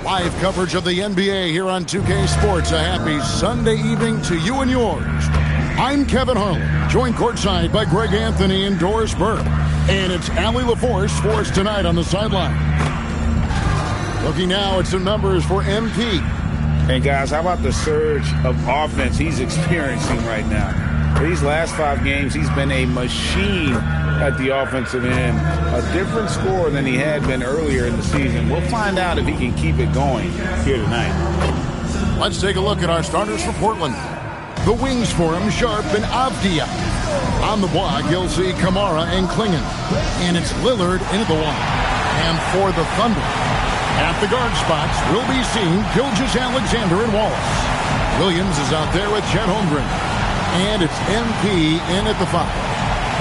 Live coverage of the NBA here on 2K Sports. A happy Sunday evening to you and yours. I'm Kevin Harlan, joined courtside by Greg Anthony and Doris Burke. And it's Allie LaForce for us tonight on the sideline. Looking now at some numbers for MP. And guys, how about the surge of offense he's experiencing right now? These last 5 games, he's been a machine at the offensive end. A different score than he had been earlier in the season. We'll find out if he can keep it going here tonight. Let's take a look at our starters for Portland. The wings for him, Sharp and Avdia. On the block, you'll see Kamara and Klingon. And it's Lillard into the one. And for the Thunder, at the guard spots, we'll be seeing Gilgeous-Alexander and Wallace. Williams is out there with Chet Holmgren. And it's MP in at the 5.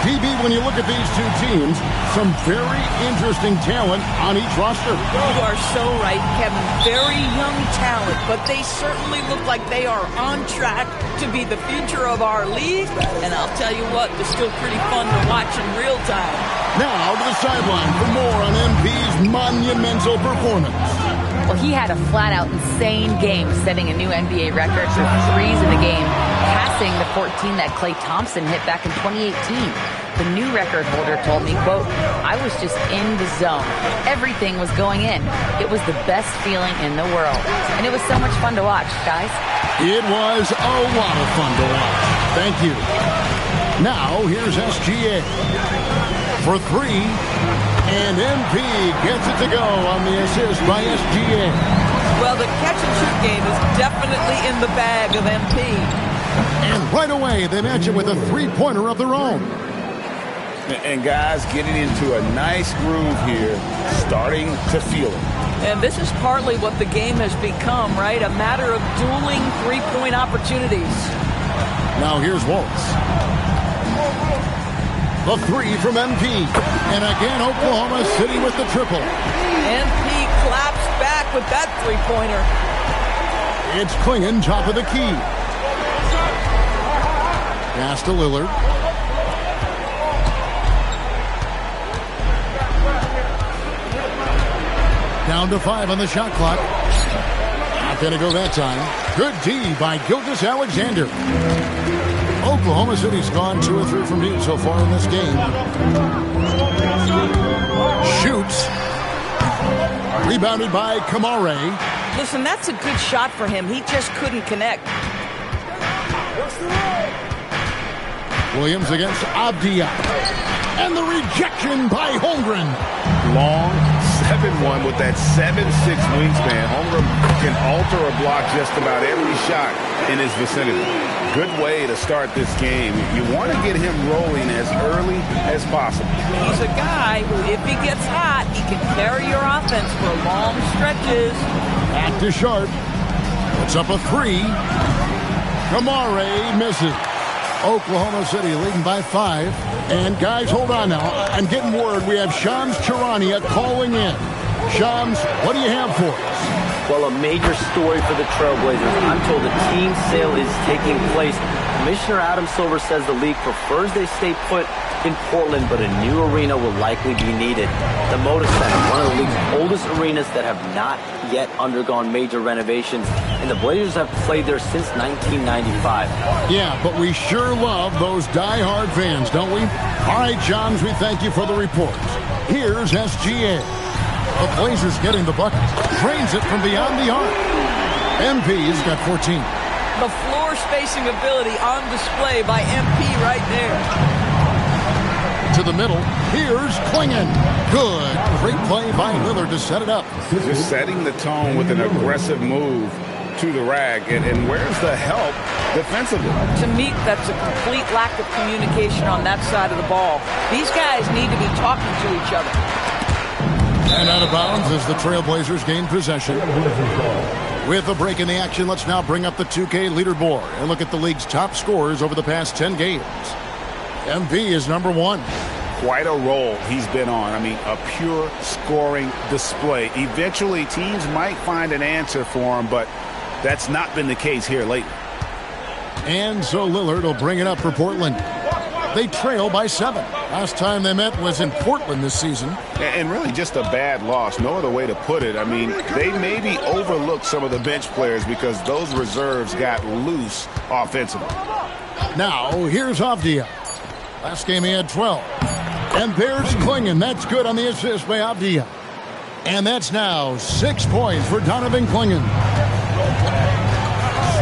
PB, when you look at these two teams, some very interesting talent on each roster. You are so right, Kevin. Very young talent, but they certainly look like they are on track to be the future of our league. And I'll tell you what, they're still pretty fun to watch in real time. Now to the sideline for more on MP's monumental performance. Well, he had a flat-out insane game, setting a new NBA record for threes in the game, passing the 14 that Klay Thompson hit back in 2018. The new record holder told me, quote, "I was just in the zone. Everything was going in. It was the best feeling in the world. And it was so much fun to watch, guys." It was a lot of fun to watch. Thank you. Now, here's SGA for 3. And MP gets it to go on the assist by SGA. Well, the catch-and-shoot game is definitely in the bag of MP. And right away, they match it with a three-pointer of their own. And guys getting into a nice groove here, starting to feel it. And this is partly what the game has become, right? A matter of dueling three-point opportunities. Now here's Waltz. The 3 from MP. And again, Oklahoma City with the triple. MP claps back with that three-pointer. It's Klingon, top of the key. Pass to Lillard. Down to 5 on the shot clock. Not going to go that time. Good D by Gilgeous-Alexander. Oklahoma City's gone 2 or 3 from deep so far in this game. Shoots. Rebounded by Kamara. Listen, that's a good shot for him. He just couldn't connect. Williams against Avdia. And the rejection by Holmgren. Long 7-1 with that 7'6" wingspan. Holmgren can alter a block just about every shot in his vicinity. Good way to start this game. You want to get him rolling as early as possible. He's a guy who, if he gets hot, he can carry your offense for long stretches. Back to Sharp. Puts up a 3. Kamara misses. Oklahoma City leading by 5. And guys, hold on now. I'm getting word we have Shams Charania calling in. Shams, what do you have for us? Well, a major story for the Trailblazers. I'm told the team sale is taking place. Commissioner Adam Silver says the league prefers they stay put in Portland, but a new arena will likely be needed. The Moda Center, one of the league's oldest arenas that have not yet undergone major renovations, and the Blazers have played there since 1995. Yeah, but we sure love those die-hard fans, don't we? All right, Johns, we thank you for the report. Here's SGA. The Blazers getting the bucket. Drains it from beyond the arc. MP's got 14. The floor spacing ability on display by MP right there. To the middle. Here's Klingon. Good. Great play by Lillard to set it up. Just setting the tone with an aggressive move to the rag. And where's the help defensively? To me, that's a complete lack of communication on that side of the ball. These guys need to be talking to each other. And out of bounds as the Trailblazers gain possession. With a break in the action, let's now bring up the 2K leaderboard and look at the league's top scorers over the past 10 games. MP is number 1. Quite a roll he's been on. I mean, a pure scoring display. Eventually, teams might find an answer for him, but that's not been the case here lately. And so Lillard will bring it up for Portland. They trail by 7. Last time they met was in Portland this season. And really just a bad loss. No other way to put it. I mean, they maybe overlooked some of the bench players because those reserves got loose offensively. Now, here's Avdia. Last game he had 12. And there's Klingon. That's good on the assist by Avdia. And that's now 6 points for Donovan Klingon.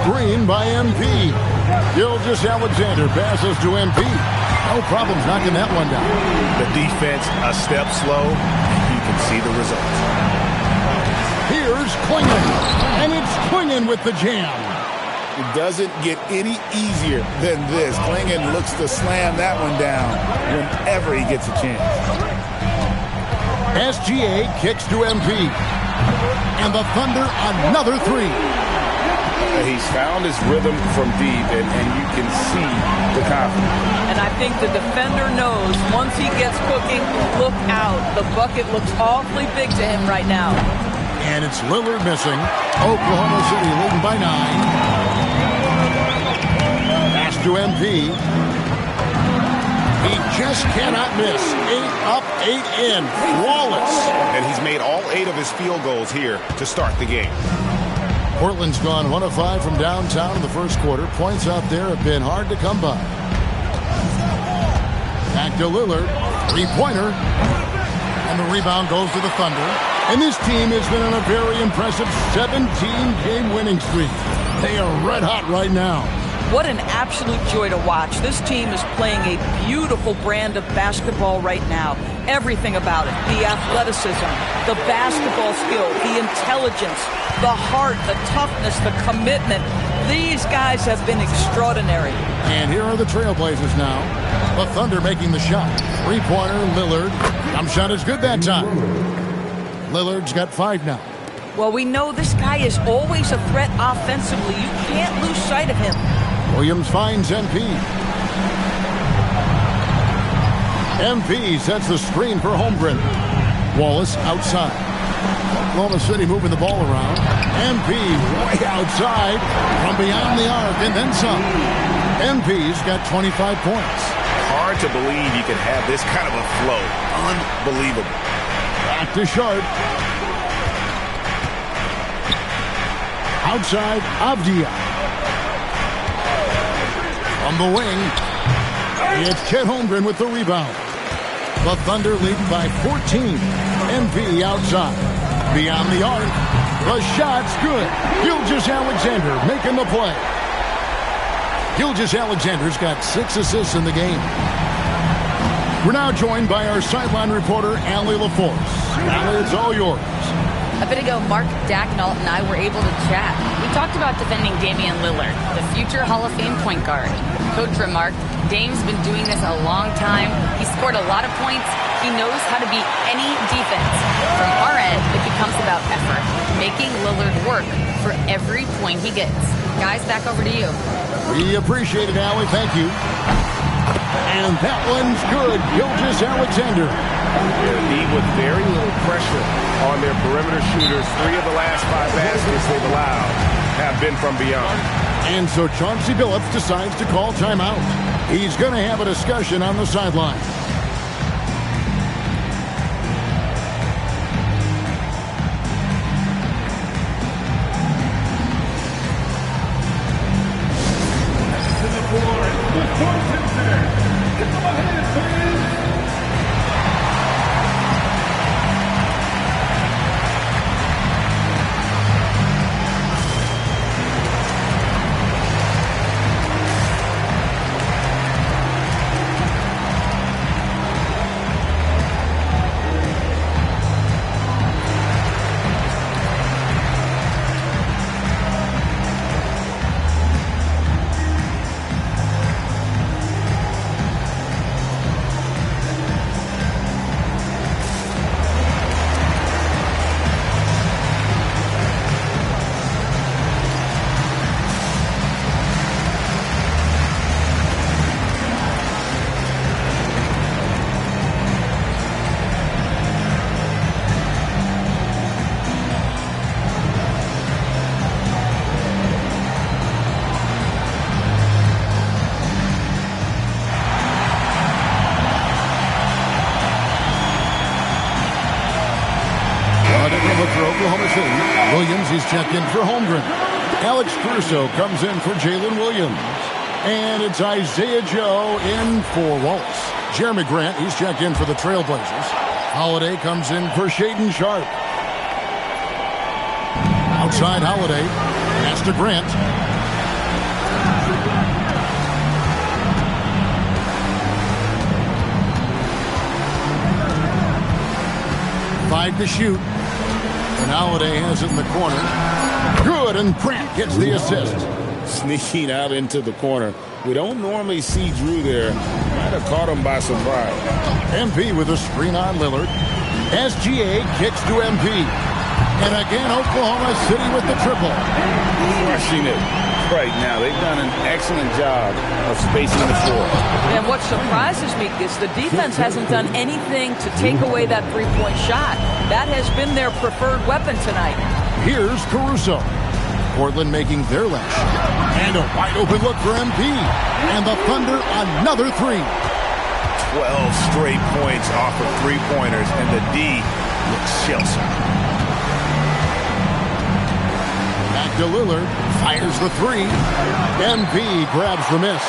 Screen by MP. Gilgeous-Alexander passes to MP. No problems knocking that one down. The defense a step slow. You can see the results. Here's Klingon. And it's Klingon with the jam. It doesn't get any easier than this. Klingon looks to slam that one down whenever he gets a chance. SGA kicks to MP. And the Thunder another 3. He's found his rhythm from deep, and you can see the confidence. And I think the defender knows once he gets cooking, look out. The bucket looks awfully big to him right now. And it's Lillard missing. Oklahoma City leading by 9. Pass to MP. He just cannot miss. 8 up, 8 in. Flawless. And he's made all 8 of his field goals here to start the game. Portland's gone 1 of 5 from downtown in the first quarter. Points out there have been hard to come by. Back to Lillard. 3-pointer. And the rebound goes to the Thunder. And this team has been on a very impressive 17-game winning streak. They are red hot right now. What an absolute joy to watch. This team is playing a beautiful brand of basketball right now. Everything about it. The athleticism, the basketball skill, the intelligence, the heart, the toughness, the commitment. These guys have been extraordinary. And here are the Trailblazers now. The Thunder making the shot. 3-pointer, Lillard. Jump shot is good that time. Lillard's got 5 now. Well, we know this guy is always a threat offensively. You can't lose sight of him. Williams finds MP. MP sets the screen for Holmgren. Wallace outside. Oklahoma City moving the ball around. MP way outside from beyond the arc and then some. MP's got 25 points. Hard to believe you can have this kind of a flow. Unbelievable. Back to Sharp. Outside, Avdia. On the wing, it's Chet Holmgren with the rebound. The Thunder lead by 14. MP outside. Beyond the arc. The shot's good. Gilgeous-Alexander making the play. Gilgeous-Alexander's got 6 assists in the game. We're now joined by our sideline reporter, Allie LaForce. Allie, it's all yours. A bit ago, Mark Dacknault and I were able to chat. We talked about defending Damian Lillard, the future Hall of Fame point guard. Coach remarked, Dame's been doing this a long time. He scored a lot of points. He knows how to beat any defense. From our end, it becomes about effort, making Lillard work for every point he gets. Guys, back over to you. We appreciate it, Allie. Thank you. And that one's good. Gilgeous-Alexander. Indeed, with very little pressure on their perimeter shooters. 3 of the last 5 baskets they've allowed have been from beyond. And so Chauncey Billups decides to call timeout. He's going to have a discussion on the sideline. he's checked in for Holmgren. Alex Caruso comes in for Jalen Williams. And it's Isaiah Joe in for Wallace. Jeremy Grant, he's checked in for the Trailblazers. Holiday comes in for Shaedon Sharpe. Outside Holiday. Pass to Grant. Five to shoot. And Holiday has it in the corner. Good, and Grant gets the assist. Sneaking out into the corner. We don't normally see Drew there. Might have caught him by surprise. MP with a screen on Lillard. SGA kicks to MP. And again, Oklahoma City with the triple. Crushing it right now. They've done an excellent job of spacing the floor. And what surprises me is the defense hasn't done anything to take away that three-point shot. That has been their preferred weapon tonight. Here's Caruso. Portland making their last shot. And a wide open look for MP. And the Thunder another three. 12 straight points off of three-pointers, and the D looks shell-shocked. Back to Lillard. Fires the three. MP grabs the miss.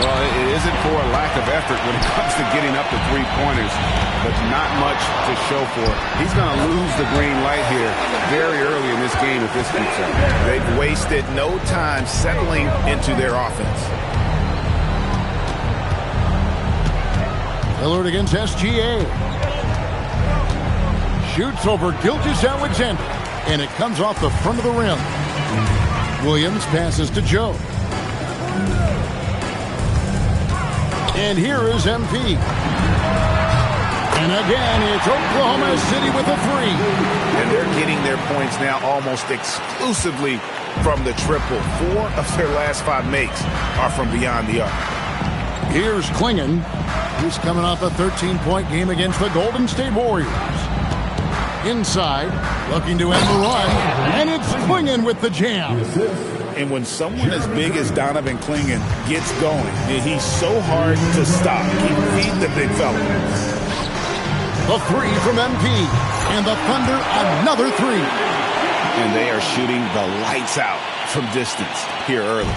Well, it isn't for a lack of effort when it comes to getting up to three-pointers, but not much to show for it. He's going to lose the green light here very early in this game if this keeps up. They've wasted no time settling into their offense. Lillard against SGA. Shoots over Gilgeous-Alexander, and it comes off the front of the rim. Williams passes to Joe. And here is MP. And again, it's Oklahoma City with a three. And they're getting their points now almost exclusively from the triple. 4 of their last 5 makes are from beyond the arc. Here's Klingon. He's coming off a 13-point game against the Golden State Warriors. Inside, looking to end the run. And it's Klingon with the jam. And when someone as big as Donovan Klingon gets going, he's so hard to stop. Keep feeding the big fella. The three from MP. And the Thunder another three. And they are shooting the lights out from distance here early.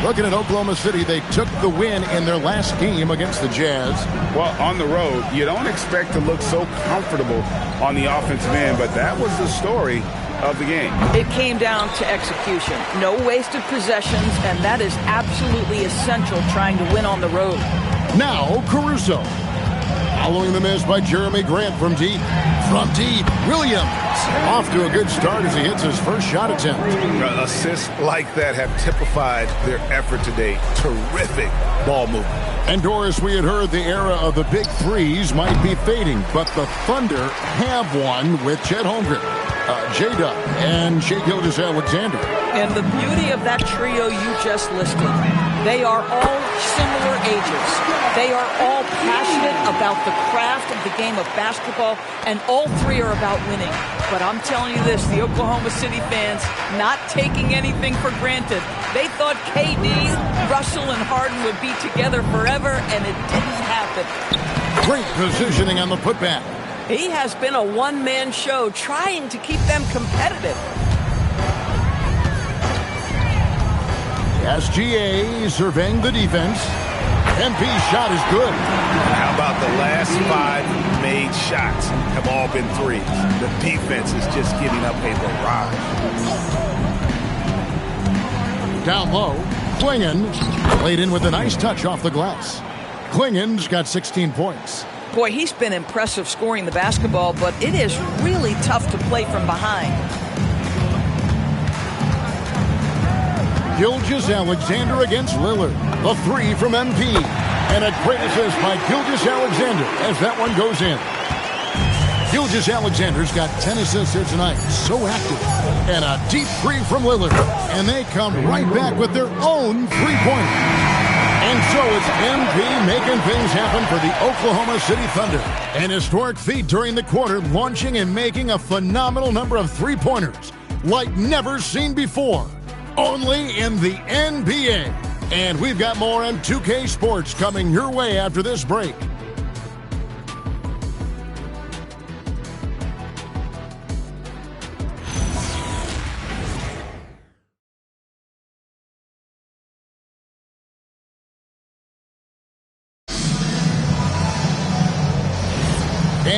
Looking at Oklahoma City, they took the win in their last game against the Jazz. Well, on the road, you don't expect to look so comfortable on the offensive end, but that was the story of the game. It came down to execution. No wasted possessions, and that is absolutely essential trying to win on the road. Now, Caruso. Following the miss by Jeremy Grant from deep. From deep, Williams. Off to a good start as he hits his first shot attempt. Assists like that have typified their effort today. Terrific ball movement. And Doris, we had heard the era of the big threes might be fading, but the Thunder have one with Chet Holmgren, J-Dub, and Shai Gilgeous-Alexander. And the beauty of that trio you just listed, they are all similar ages. They are all passionate about the craft of the game of basketball, and all three are about winning. But I'm telling you this, the Oklahoma City fans not taking anything for granted. They thought KD, Russell, and Harden would be together forever, and it didn't happen. Great positioning on the putback. He has been a one-man show trying to keep them competitive. SGA surveying the defense. MP's shot is good. How about the last 5 made shots have all been threes? The defense is just giving up a barrage. Down low, Klingon laid in with a nice touch off the glass. Klingon's got 16 points. Boy, he's been impressive scoring the basketball, but it is really tough to play from behind. Gilgeous-Alexander against Lillard. The three from MP. And a great assist by Gilgeous-Alexander as that one goes in. Gilgeous-Alexander's got 10 assists here tonight. So active. And a deep three from Lillard. And they come right back with their own three-pointer. And so it's MP making things happen for the Oklahoma City Thunder. An historic feat during the quarter, launching and making a phenomenal number of three-pointers like never seen before. Only in the NBA. And we've got more on 2K Sports coming your way after this break.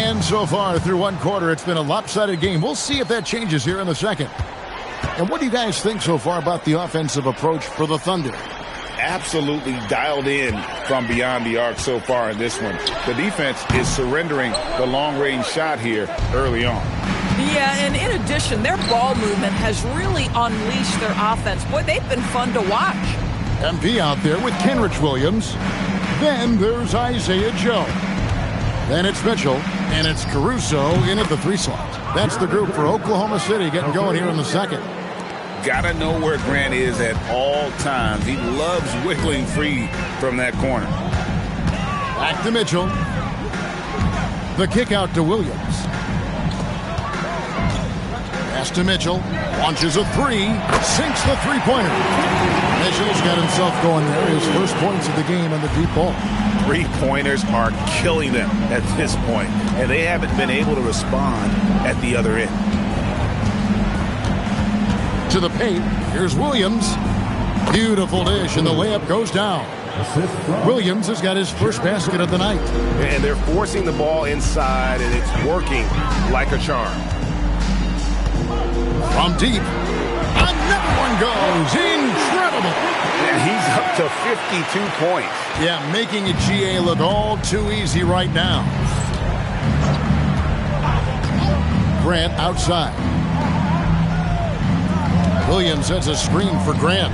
And so far through one quarter, it's been a lopsided game. We'll see if that changes here in the second. And what do you guys think so far about the offensive approach for the Thunder? Absolutely dialed in from beyond the arc so far in this one. The defense is surrendering the long-range shot here early on. Yeah, and in addition, their ball movement has really unleashed their offense. Boy, they've been fun to watch. MP out there with Kenrich Williams. Then there's Isaiah Joe. Then it's Mitchell, and it's Caruso in at the 3 slot. That's the group for Oklahoma City getting going here in the second. Gotta know where Grant is at all times. He loves wiggling free from that corner. Back to Mitchell. The kick out to Williams. Pass to Mitchell. Launches a 3. Sinks the three-pointer. Mitchell's got himself going there. His first points of the game on the deep ball. Three-pointers are killing them at this point, and they haven't been able to respond at the other end. To the paint. Here's Williams. Beautiful dish, and the layup goes down. Williams has got his first basket of the night. And they're forcing the ball inside, and it's working like a charm. From deep. Another one goes. Incredible. And he's up to 52 points. Yeah, making a GA look all too easy right now. Grant outside. Williams sets a screen for Grant.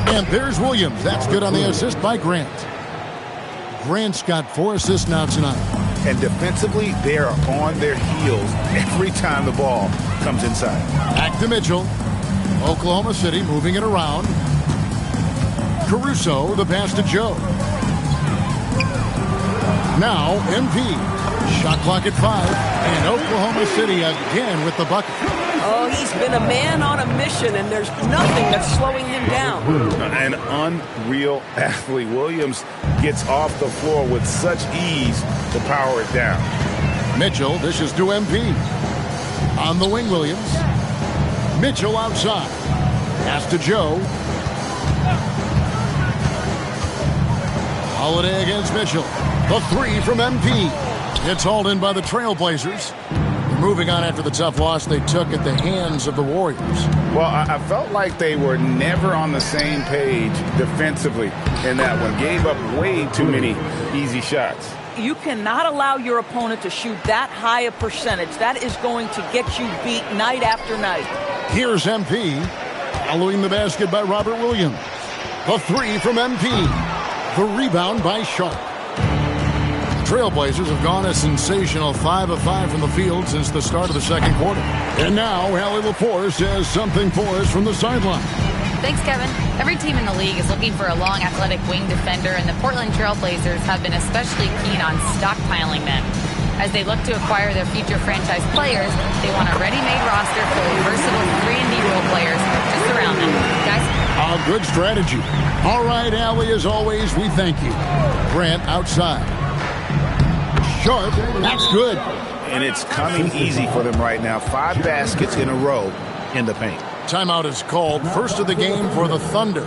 And there's Williams. That's good on the assist by Grant. Grant's got 4 assists now tonight. And defensively, they are on their heels every time the ball comes inside. Back to Mitchell. Oklahoma City moving it around. Caruso, the pass to Joe. Now, MP. Shot clock at 5. And Oklahoma City again with the bucket. Oh, he's been a man on a mission, and there's nothing that's slowing him down. An unreal athlete. Williams gets off the floor with such ease to power it down. Mitchell dishes to MP. On the wing, Williams. Mitchell outside. Pass to Joe. Holiday against Mitchell. The 3 from MP. It's hauled in by the Trailblazers. Moving on after the tough loss they took at the hands of the Warriors. Well, I felt like they were never on the same page defensively in that one. Gave up way too many easy shots. You cannot allow your opponent to shoot that high a percentage. That is going to get you beat night after night. Here's MP. Following the basket by Robert Williams. The 3 from MP. The rebound by Sharp. Trailblazers have gone a sensational 5 of 5 from the field since the start of the second quarter. And now, Allie LaForce has something for us from the sideline. Thanks, Kevin. Every team in the league is looking for a long, athletic wing defender, and the Portland Trailblazers have been especially keen on stockpiling them. As they look to acquire their future franchise players, they want a ready-made roster full of versatile 3-and-D role players to surround them. Guys? A good strategy. All right, Allie, as always, we thank you. Grant outside. Sharp, that's good. And it's coming easy for them right now. 5 baskets in a row in the paint. Timeout is called. First of the game for the Thunder.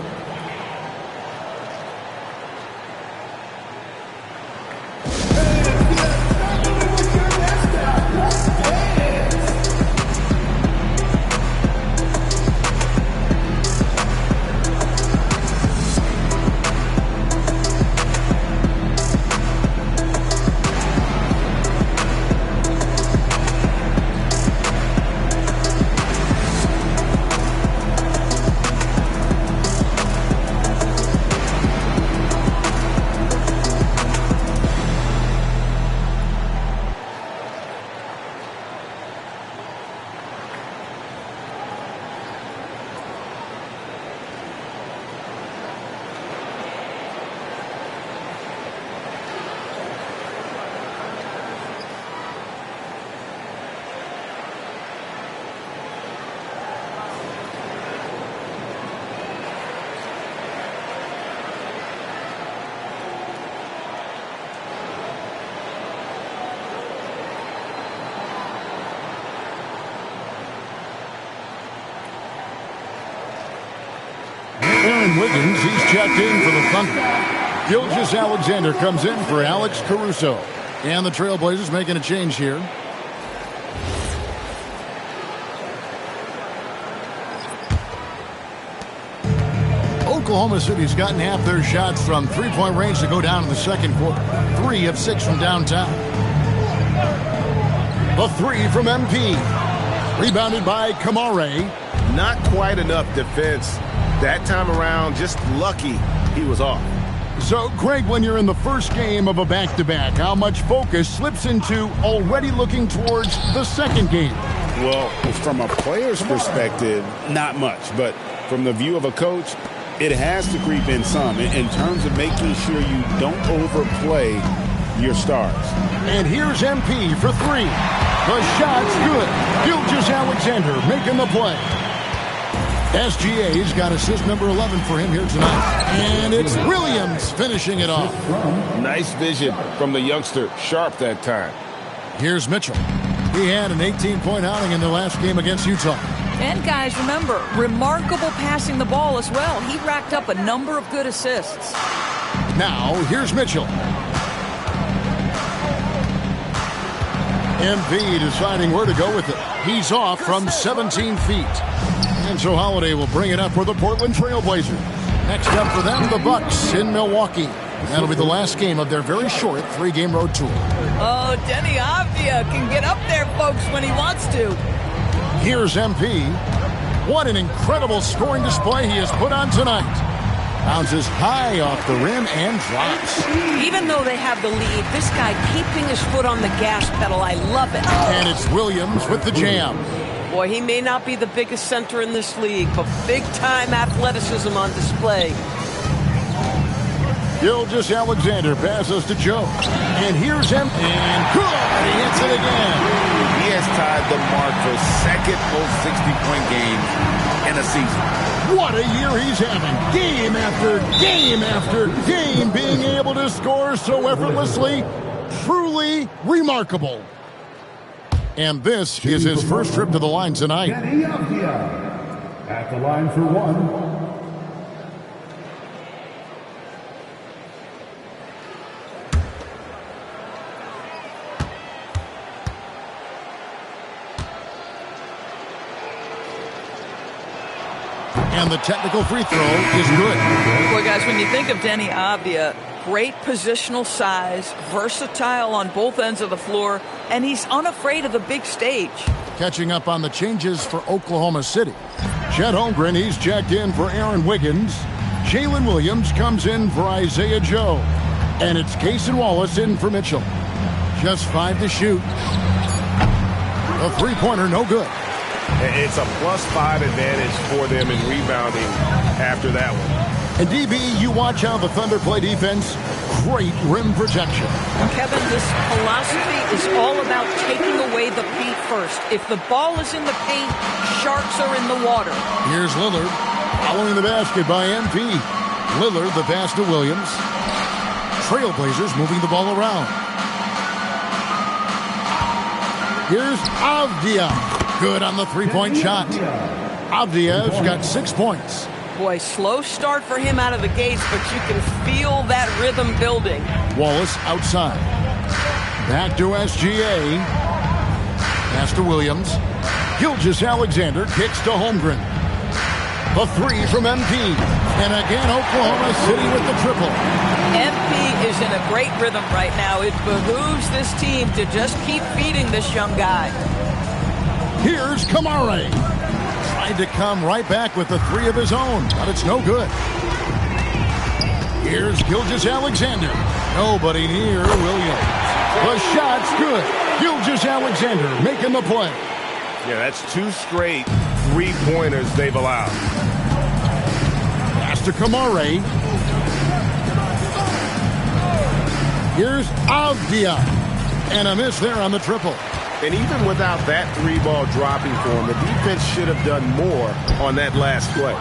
Wiggins, he's checked in for the Thunder. Gilgeous Alexander comes in for Alex Caruso. And the Trailblazers making a change here. Oklahoma City's gotten half their shots from three-point range to go down in the second quarter. 3 of 6 from downtown. The 3 from MP. Rebounded by Kamare. Not quite enough defense that time around. Just lucky he was off. So, Craig, when you're in the first game of a back-to-back, how much focus slips into already looking towards the second game? Well, from a player's perspective, not much. But from the view of a coach, it has to creep in some in terms of making sure you don't overplay your stars. And here's MP for 3. The shot's good. Gilgeous-Alexander making the play. SGA's got assist number 11 for him here tonight. And it's Williams finishing it off. Nice vision from the youngster. Sharp that time. Here's Mitchell. He had an 18-point outing in the last game against Utah. And guys, remember, remarkable passing the ball as well. He racked up a number of good assists. Now, here's Mitchell. MP deciding where to go with it. He's off from 17 feet. And so Holiday will bring it up for the Portland Trailblazers. Next up for them, the Bucks in Milwaukee. That'll be the last game of their very short 3-game road tour. Oh, Denny Avdia can get up there, folks, when he wants to. Here's MP. What an incredible scoring display he has put on tonight. Bounces high off the rim and drops. Even though they have the lead, this guy keeping his foot on the gas pedal, I love it. And it's Williams with the jam. Boy, he may not be the biggest center in this league, but big-time athleticism on display. Gilgeous-Alexander passes to Joe. And here's him. And good. He hits it again. He has tied the mark for second most 60-point games in a season. What a year he's having. Game after game after game being able to score so effortlessly. Truly remarkable. And this is his first trip to the line tonight. At the line for 1. And the technical free throw is good. Boy, guys, when you think of Denny Avdia, great positional size, versatile on both ends of the floor, and he's unafraid of the big stage. Catching up on the changes for Oklahoma City. Chet Holmgren, he's checked in for Aaron Wiggins. Jalen Williams comes in for Isaiah Joe. And it's Cason Wallace in for Mitchell. Just 5 to shoot. A three-pointer, no good. It's a +5 advantage for them in rebounding after that one. And DB, you watch how the Thunder play defense. Great rim protection. Kevin, this philosophy is all about taking away the paint first. If the ball is in the paint, sharks are in the water. Here's Lillard following the basket by MP. Lillard, the pass to Williams. Trailblazers moving the ball around. Here's Avdia. Good on the three-point shot. Avdia's got 6 points. Boy, slow start for him out of the gates, but you can feel that rhythm building. Wallace outside. Back to SGA. Pass to Williams. Gilgeous-Alexander kicks to Holmgren. The 3 from MP. And again, Oklahoma City with the triple. MP is in a great rhythm right now. It behooves this team to just keep feeding this young guy. Here's Kamare. Tried to come right back with the 3 of his own, but it's no good. Here's Gilgeous-Alexander. Nobody near Williams. The shot's good. Gilgeous-Alexander making the play. Yeah, that's 2 straight 3-pointers they've allowed. Pass to Kamare. Here's Avdia. And a miss there on the triple. And even without that 3-ball dropping for him, the defense should have done more on that last play.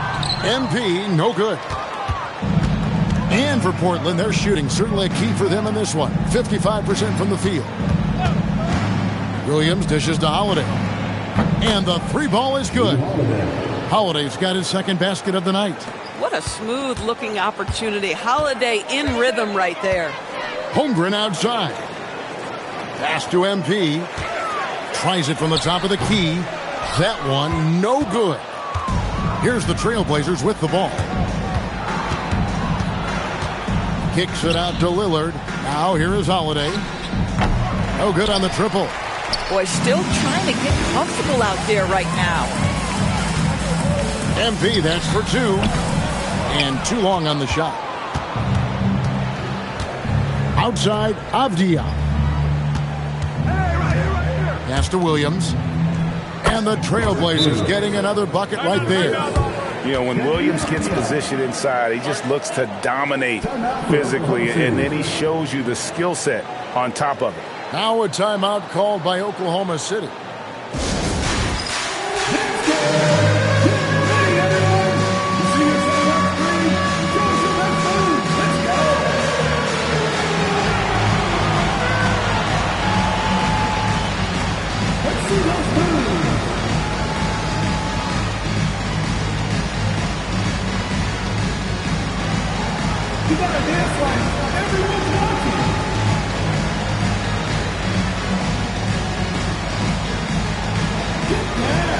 MP, no good. And for Portland, their shooting certainly a key for them in this one. 55% from the field. Williams dishes to Holiday. And the 3-ball is good. Holiday's got his second basket of the night. What a smooth-looking opportunity. Holiday in rhythm right there. Holmgren outside. Pass to MP. Tries it from the top of the key. That one, no good. Here's the Trailblazers with the ball. Kicks it out to Lillard. Now here is Holiday. No good on the triple. Boy, still trying to get comfortable out there right now. MP, that's for two. And too long on the shot. Outside, Avdia. Pass to Williams. And the Trailblazers getting another bucket right there. You know, when Williams gets positioned inside, he just looks to dominate physically, and then he shows you the skill set on top of it. Now a timeout called by Oklahoma City. You gotta dance like everyone's watching. Get down.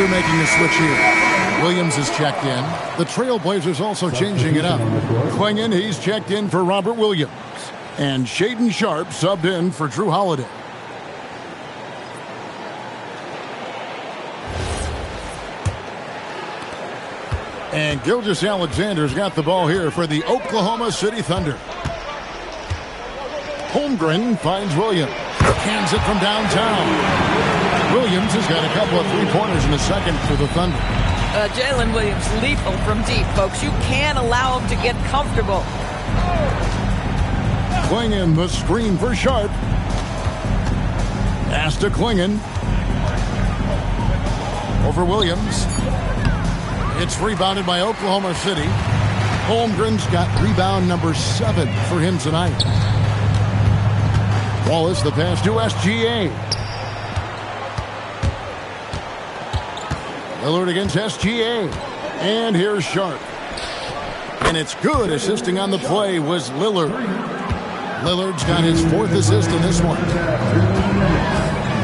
Making the switch here. Williams is checked in. The Trailblazers also changing it up. Klingon, he's checked in for Robert Williams. And Shaedon Sharpe subbed in for Drew Holiday. And Gilgeous-Alexander's got the ball here for the Oklahoma City Thunder. Holmgren finds Williams. Hands it from downtown. Williams has got a couple of three-pointers in the second for the Thunder. Jalen Williams lethal from deep, folks. You can't allow him to get comfortable. Klingon the screen for Sharpe. Pass to Klingon. Over Williams. It's rebounded by Oklahoma City. Holmgren's got rebound number 7 for him tonight. Wallace the pass to SGA. Lillard against SGA. And here's Sharpe. And it's good. Assisting on the play was Lillard. Lillard's got his 4th assist in this one.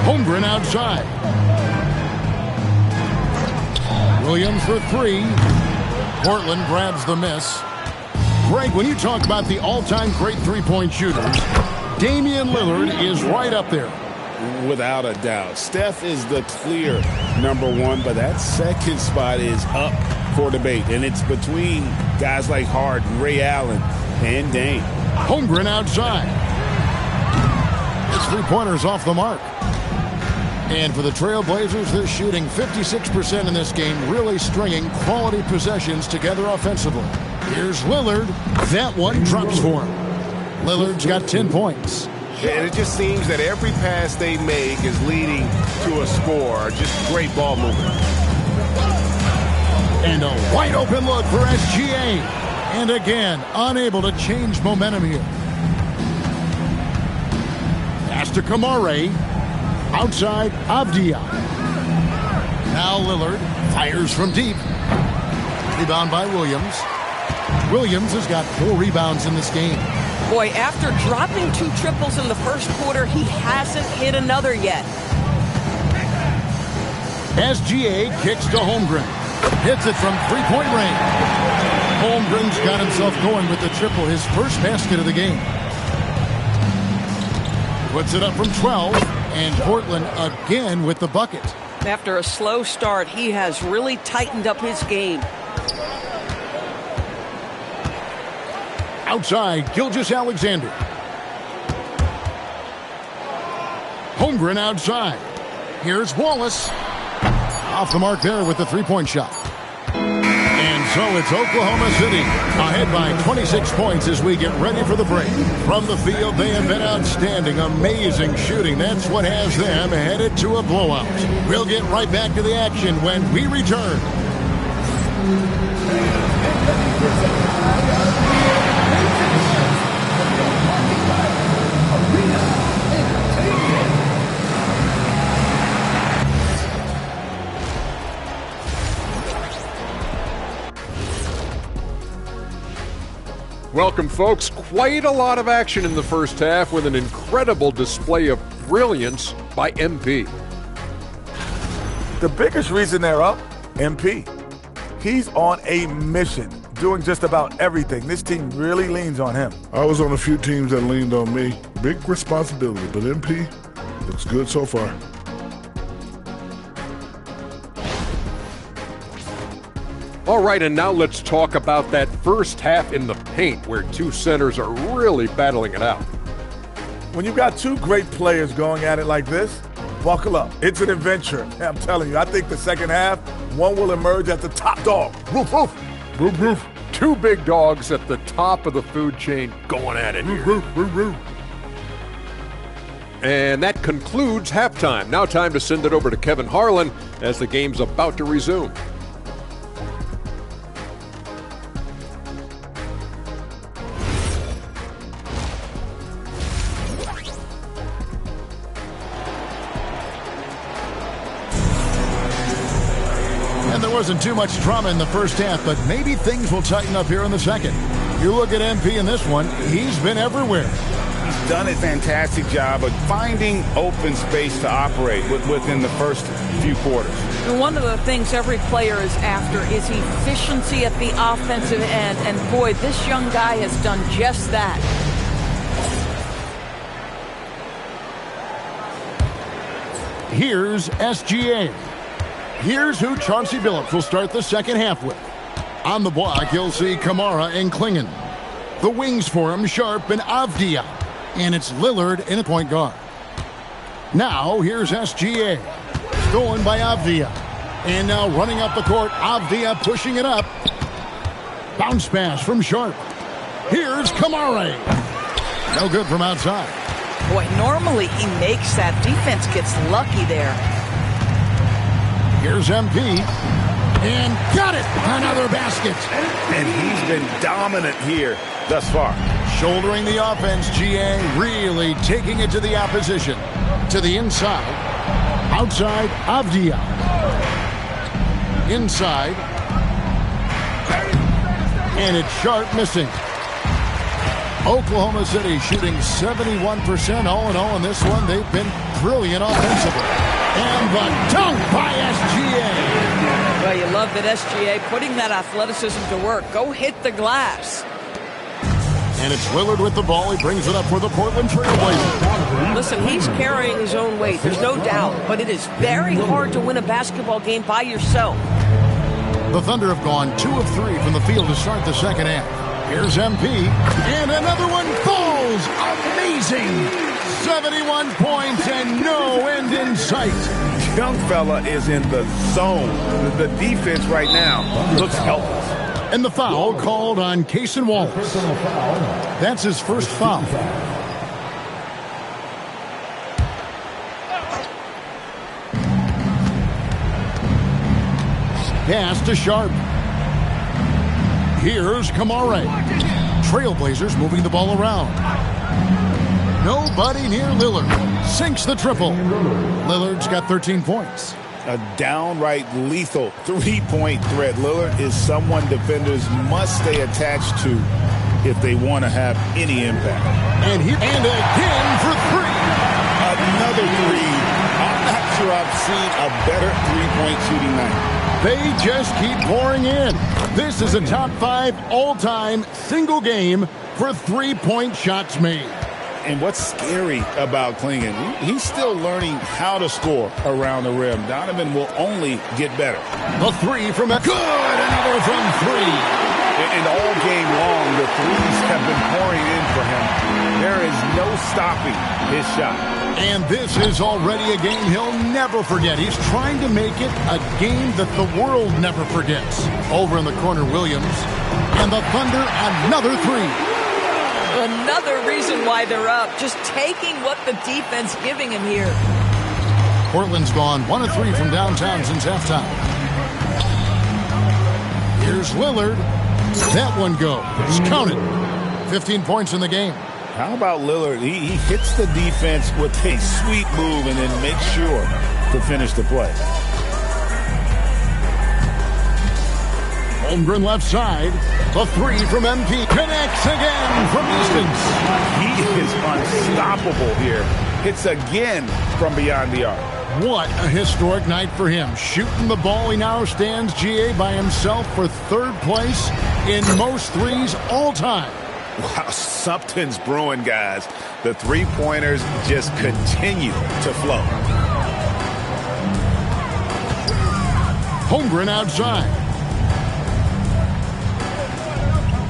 Holmgren outside. Williams for 3. Portland grabs the miss. Greg, when you talk about the all-time great three-point shooters, Damian Lillard is right up there. Without a doubt. Steph is the clear number 1, but that second spot is up for debate. And it's between guys like Harden, Ray Allen, and Dame. Holmgren outside. His three-pointers off the mark. And for the Trailblazers, they're shooting 56% in this game, really stringing quality possessions together offensively. Here's Lillard. That one drops for him. Lillard's got 10 points. And it just seems that every pass they make is leading to a score. Just great ball movement. And a wide open look for SGA. And again, unable to change momentum here. Pass to Kamare. Outside, Avdia. Now Lillard fires from deep. Rebound by Williams. Williams has got 4 rebounds in this game. Boy, after dropping 2 triples in the first quarter, he hasn't hit another yet. SGA kicks to Holmgren. Hits it from three-point range. Holmgren's got himself going with the triple, his first basket of the game. Puts it up from 12, and Portland again with the bucket. After a slow start, he has really tightened up his game. Outside, Gilgeous-Alexander. Holmgren outside. Here's Wallace. Off the mark there with the three-point shot. So it's Oklahoma City ahead by 26 points as we get ready for the break. From the field, they have been outstanding, amazing shooting. That's what has them headed to a blowout. We'll get right back to the action when we return. Welcome, folks. Quite a lot of action in the first half with an incredible display of brilliance by MP. The biggest reason they're up, MP. He's on a mission, doing just about everything. This team really leans on him. I was on a few teams that leaned on me. Big responsibility, but MP looks good so far. All right, and now let's talk about that first half in the paint where two centers are really battling it out. When you've got two great players going at it like this, buckle up. It's an adventure. I'm telling you, I think the second half, one will emerge as the top dog. Roof, roof. Roof, roof. Two big dogs at the top of the food chain going at it here. Roof, roof, roof. And that concludes halftime. Now time to send it over to Kevin Harlan as the game's about to resume. Wasn't too much drama in the first half, but maybe things will tighten up here in the second. You look at MP in this one, he's been everywhere. He's done a fantastic job of finding open space to operate within the first few quarters. And one of the things every player is after is efficiency at the offensive end, and boy, this young guy has done just that. Here's SGA. Here's who Chauncey Billups will start the second half with. On the block, you'll see Kamara and Klingon. The wings for him, Sharp and Avdia. And it's Lillard in a point guard. Now, here's SGA. Stolen by Avdia. And now running up the court, Avdia pushing it up. Bounce pass from Sharp. Here's Kamara. No good from outside. Boy, normally he makes that. Defense gets lucky there. Here's MP, and got it! Another basket. And he's been dominant here thus far. Shouldering the offense, GA really taking it to the opposition. To the inside. Outside, Avdia. Inside. And it's Sharp missing. Oklahoma City shooting 71% all in all in this one. They've been brilliant offensively. And the dunk by SGA. Well, you love that SGA putting that athleticism to work. Go hit the glass. And it's Lillard with the ball. He brings it up for the Portland Trail Blazers. Listen, he's carrying his own weight. There's no doubt. But it is very hard to win a basketball game by yourself. The Thunder have gone 2 of 3 from the field to start the second half. Here's MP. And another one falls. Amazing. 71 points and no end in sight. Young fella is in the zone. The defense right now looks helpless. And the foul called on Cason Wallace. That's his first foul. Pass to Sharp. Here's Kamara. Trailblazers moving the ball around. Nobody near Lillard. Sinks the triple. Lillard's got 13 points. A downright lethal three-point threat. Lillard is someone defenders must stay attached to if they want to have any impact. And again for three. Another three. I'm not sure I've seen a better three-point shooting night. They just keep pouring in. This is a top 5 all-time single game for three-point shots made. And what's scary about Klingon, he's still learning how to score around the rim. Donovan will only get better. The three from good, another from three. And all game long, the threes have been pouring in for him. There is no stopping his shot. And this is already a game he'll never forget. He's trying to make it a game that the world never forgets. Over in the corner, Williams. And the Thunder, another three. Another reason why they're up. Just taking what the defense giving him here. Portland's gone 1 of 3 from downtown since halftime. Here's Lillard. That one goes. Counted. 15 points in the game. How about Lillard? He hits the defense with a sweet move and then makes sure to finish the play. Holmgren left side. The three from MP. Connects again from distance. He is unstoppable here. Hits again from beyond the arc. What a historic night for him. Shooting the ball, he now stands GA by himself for third place in most threes all time. Wow, something's brewing, guys. The three-pointers just continue to flow. Holmgren outside.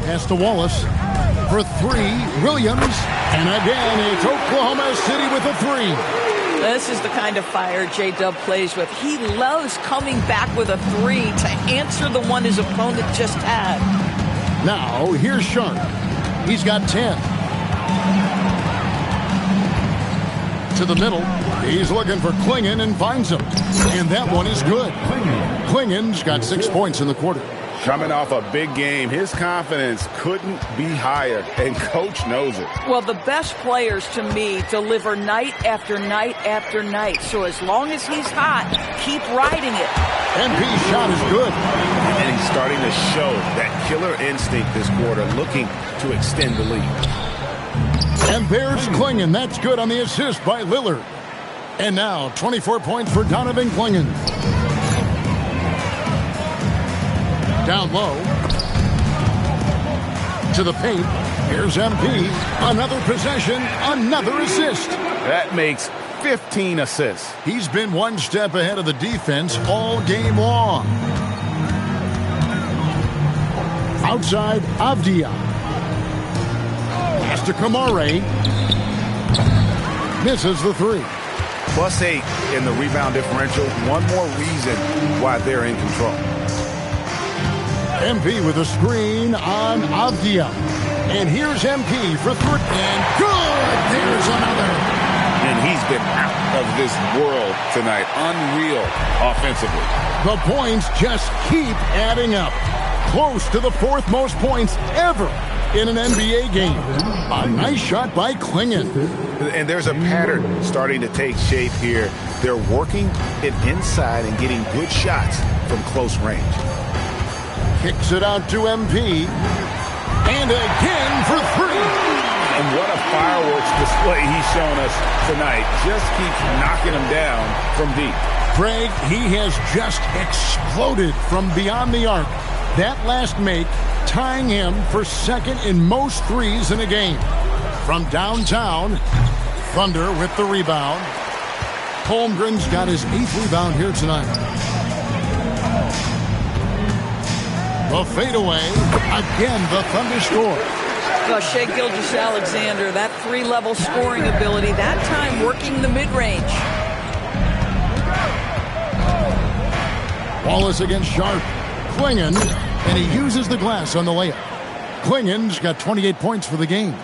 Pass to Wallace for three. Williams. And again, it's Oklahoma City with a three. This is the kind of fire J-Dub plays with. He loves coming back with a three to answer the one his opponent just had. Now, here's Sharp. He's got 10. To the middle. He's looking for Klingon and finds him. And that one is good. Klingon's got 6 points in the quarter. Coming off a big game, his confidence couldn't be higher, and Coach knows it. Well, the best players, to me, deliver night after night after night. So as long as he's hot, keep riding it. MP's shot is good. And he's starting to show that killer instinct this quarter, looking to extend the lead. And there's Klingon. That's good on the assist by Lillard. And now, 24 points for Donovan Klingon. Down low. To the paint. Here's MP. Another possession. Another assist. That makes 15 assists. He's been one step ahead of the defense all game long. Outside, Avdia. Pass to Kamare. Misses the three. +8 in the rebound differential. One more reason why they're in control. MP with a screen on Avdia. And here's MP for three. And good! There's another. And he's been out of this world tonight. Unreal offensively. The points just keep adding up. Close to the fourth most points ever in an NBA game. A nice shot by Klingon. And there's a pattern starting to take shape here. They're working it inside and getting good shots from close range. Kicks it out to MP. And again for three. And what a fireworks display he's shown us tonight. Just keeps knocking them down from deep. Craig, he has just exploded from beyond the arc. That last make tying him for second in most threes in a game. From downtown, Thunder with the rebound. Holmgren's got his 8th rebound here tonight. The fadeaway. Again, the Thunder score. Well, Shai Gilgeous-Alexander, that three-level scoring ability, that time working the mid-range. Wallace against Sharp. Klingon, and he uses the glass on the layup. Klingon's got 28 points for the game.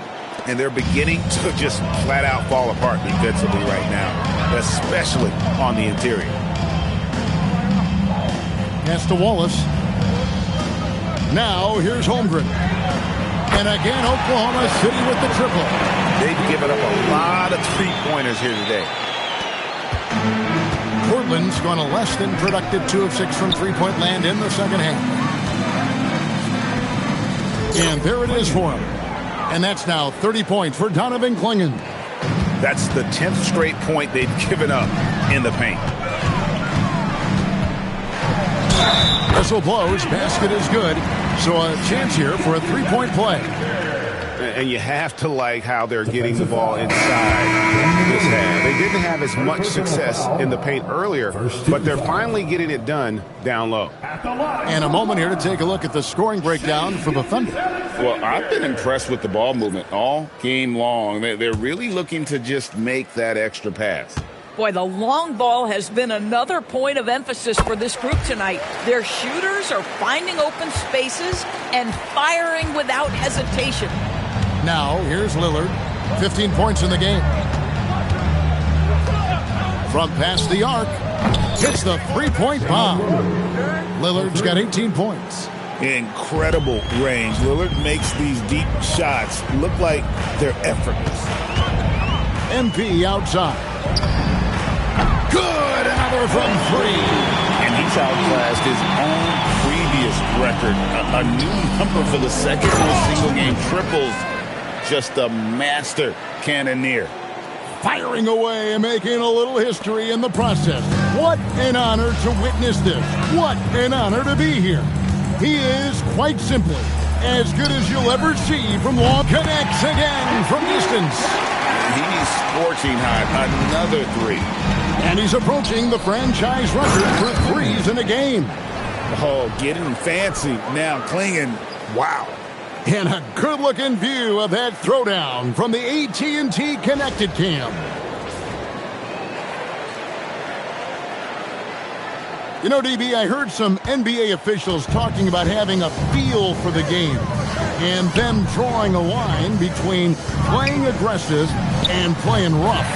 And they're beginning to just flat-out fall apart defensively right now, especially on the interior. Pass to Wallace. Now, here's Holmgren. And again, Oklahoma City with the triple. They've given up a lot of three-pointers here today. Portland's gone a less than productive 2 of 6 from three-point land in the second half. And there it is for him. And that's now 30 points for Donovan Klingon. That's the 10th straight point they've given up in the paint. Whistle blows. Basket is good. So a chance here for a three-point play. And you have to like how they're getting the ball inside this half. They didn't have as much success in the paint earlier, but they're finally getting it done down low. And a moment here to take a look at the scoring breakdown for the Thunder. Well, I've been impressed with the ball movement all game long. They're really looking to just make that extra pass. Boy, the long ball has been another point of emphasis for this group tonight. Their shooters are finding open spaces and firing without hesitation. Now, here's Lillard. 15 points in the game. From past the arc, hits the three-point bomb. Lillard's got 18 points. Incredible range. Lillard makes these deep shots look like they're effortless. MP outside. Good, another from three. And he's outclassed his own previous record. A new number for the second most single game triples. Just a master cannoneer. Firing away and making a little history in the process. What an honor to witness this. What an honor to be here. He is, quite simply, as good as you'll ever see from long. Connects again from distance. He's scorching hot. Another three. And he's approaching the franchise record for threes in a game. Oh, getting fancy. Now clinging. Wow. And a good-looking view of that throwdown from the AT&T Connected Cam. You know, DB, I heard some NBA officials talking about having a feel for the game and them drawing a line between playing aggressive and playing rough.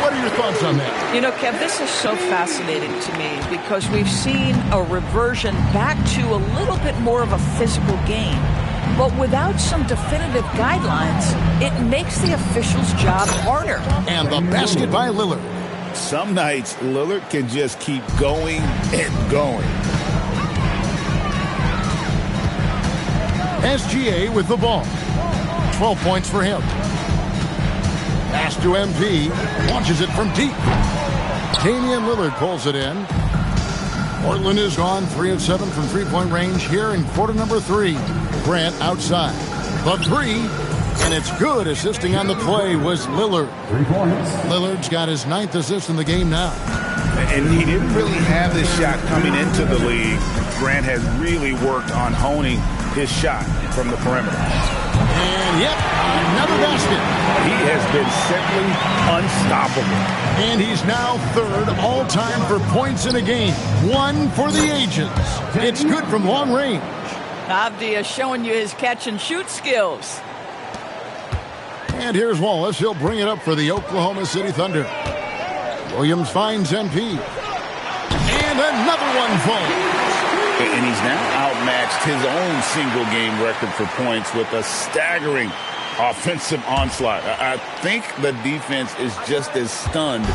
What are your thoughts on that? You know, Kev, this is so fascinating to me because we've seen a reversion back to a little bit more of a physical game. But without some definitive guidelines, it makes the officials' job harder. And the basket by Lillard. Some nights, Lillard can just keep going and going. SGA with the ball. 12 points for him. Pass to MP. Launches it from deep. Damian Lillard pulls it in. Portland is gone 3 of 7 from three-point range here in quarter number 3. Grant outside. The three, and it's good. Assisting on the play was Lillard. 3 points. Lillard's got his 9th assist in the game now. And he didn't really have this shot coming into the league. Grant has really worked on honing his shot from the perimeter. And yep, another basket. He has been simply unstoppable. And he's now 3rd all-time for points in a game. 1 for the Agents. It's good from long range. Avdia showing you his catch-and-shoot skills. And here's Wallace. He'll bring it up for the Oklahoma City Thunder. Williams finds MP. And another one falls. And he's now outmatched his own single-game record for points with a staggering offensive onslaught. I think the defense is just as stunned